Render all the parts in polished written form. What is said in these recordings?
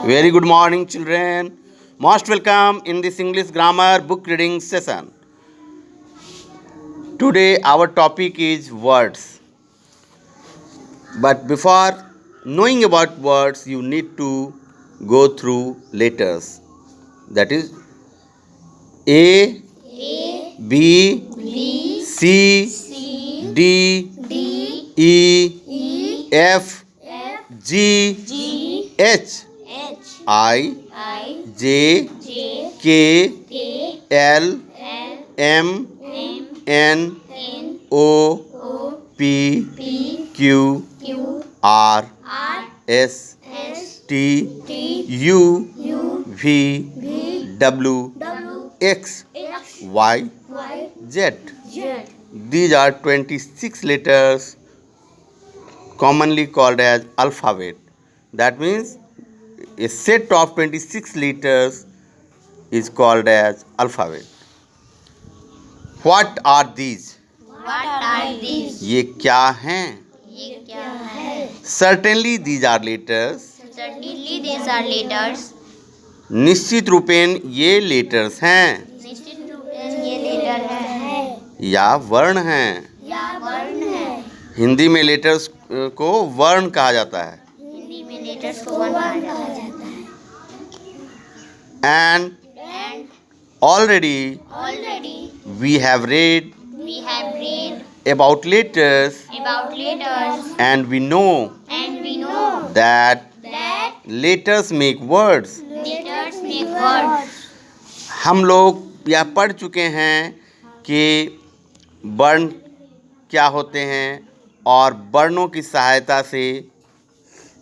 Very good morning, children. Most welcome in this English grammar book reading session. Today, our topic is words. But before knowing about words, you need to go through letters. That is A, B, C, D, E, F, G, H, I, J, K, L, M, N, O, P, Q, R, S, T, U, V, W, X, Y, Z. These are 26 letters commonly called as alphabet. That means a set of 26 letters is called as alphabet. What are these? ये क्या हैं? Certainly these are letters. निश्चित रूपेण ये letters हैं या वर्ण हैं. हिंदी में लेटर्स को वर्ण कहा जाता है. And already we have read about letters and we know that letters make words. हम लोग यह पढ़ चुके हैं कि वर्ण क्या होते हैं और वर्णों की सहायता से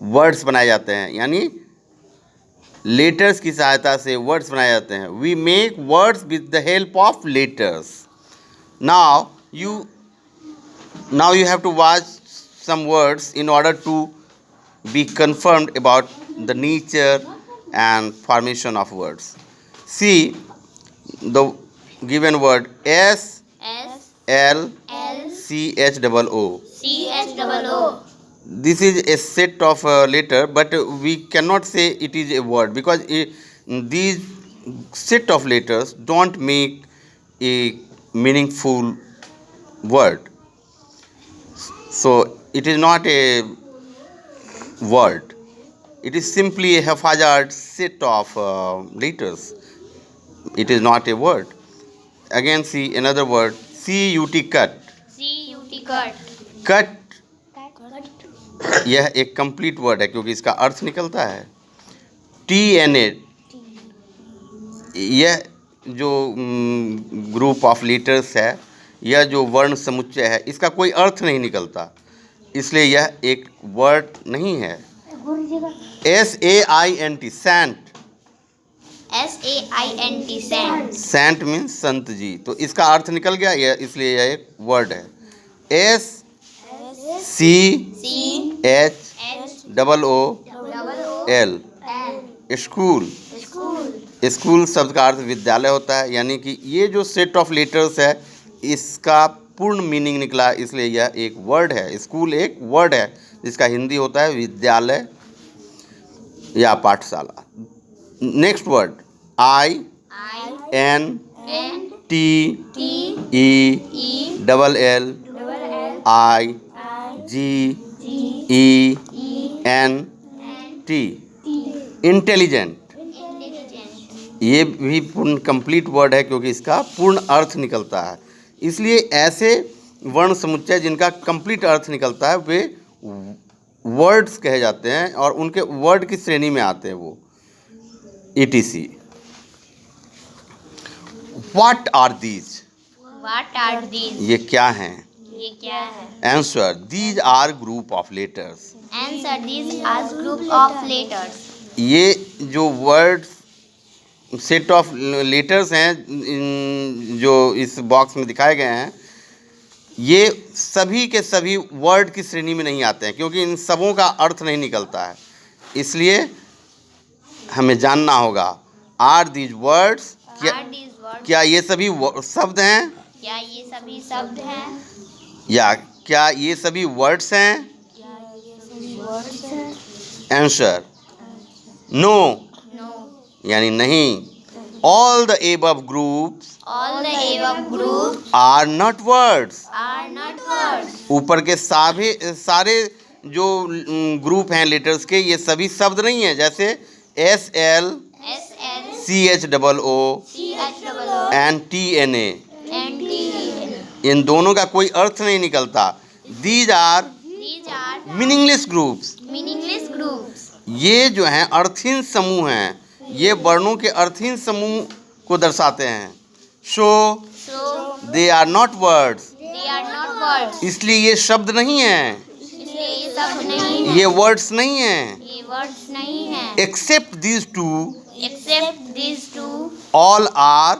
वर्ड्स बनाए जाते हैं. यानी लेटर्स की सहायता से वर्ड्स बनाए जाते हैं. We make words with the help of letters. Now you have to watch some words in order to be confirmed about the nature and formation of words. See the given word S L C H O. This is a set of letter, but we cannot say it is a word because these set of letters don't make a meaningful word. So it is not a word. It is simply a haphazard set of letters. It is not a word. Again, see another word. C-U-T, cut. Cut. यह एक complete word है क्योंकि इसका अर्थ निकलता है. TNA, यह जो group of letters है, यह जो वर्ण समुच्चय है, इसका कोई अर्थ नहीं निकलता, इसलिए यह एक वर्ड नहीं है. SAINT, Saint. सेंट मीन्स संत जी, तो इसका अर्थ निकल गया, यह इसलिए यह एक वर्ड है. SCHOOL, school. स्कूल शब्द का अर्थ विद्यालय होता है. यानी कि ये जो सेट ऑफ लेटर्स है इसका पूर्ण मीनिंग निकला, इसलिए यह एक वर्ड है. स्कूल एक वर्ड है जिसका हिंदी होता है विद्यालय या पाठशाला. Next word INTELLIGENT, intelligent. ये भी पूर्ण कंप्लीट वर्ड है क्योंकि इसका पूर्ण अर्थ निकलता है. इसलिए ऐसे वर्ण समुच्चय जिनका कंप्लीट अर्थ निकलता है वे वर्ड्स कहे जाते हैं और उनके वर्ड की श्रेणी में आते हैं वो. ETC. What are these? ये क्या हैं? Answer. These are group of letters. ये जो वर्ड्स सेट ऑफ लेटर्स हैं जो इस बॉक्स में दिखाए गए हैं, ये सभी के सभी वर्ड की श्रेणी में नहीं आते हैं क्योंकि इन सबों का अर्थ नहीं निकलता है. इसलिए हमें जानना होगा आर दीज वर्ड्स, क्या ये सभी शब्द हैं या क्या ये सभी वर्ड्स हैं? आंसर. No No. यानी नहीं. All the above groups All the above groups are not words. are not words. ऊपर के सारे जो ग्रुप हैं लेटर्स के, ये सभी शब्द नहीं हैं. जैसे S L S L C H double O C H O and T N A, N T E. इन दोनों का कोई अर्थ नहीं निकलता. These are These are meaningless groups. meaningless groups. ये जो हैं अर्थहीन समूह हैं. ये वर्णों के अर्थहीन समूह को दर्शाते हैं. So So they are not words. they are not words. इसलिए ये शब्द नहीं हैं, इसलिए ये सब नहीं है. ये वर्ड्स नहीं हैं. ये words नहीं है. Except these two Except these two, all are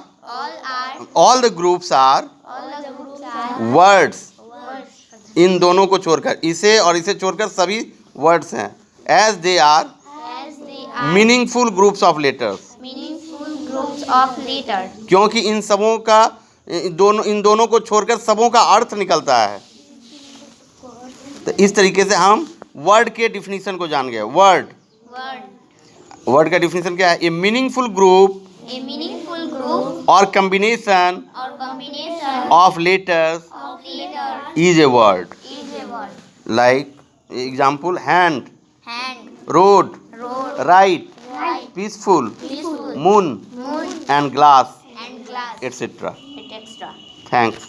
all the groups are all the groups are words. words. इन दोनों को छोड़कर, इसे और इसे छोड़कर सभी वर्ड्स हैं. As they are As they are meaningful groups of letters. meaningful groups of letters. क्योंकि इन सबों का इन दोनों को छोड़कर सबों का अर्थ निकलता है. तो इस तरीके से हम वर्ड के डिफिनीशन को जान गए. वर्ड का डिफिनीशन क्या है? ए meaningful group A meaningful group और combination or combination of letters of letters is a word. is a word. Like example hand, Hand, road, road, right, right, peaceful, peaceful, moon moon, and glass and glass, etcetera. etc. Thanks.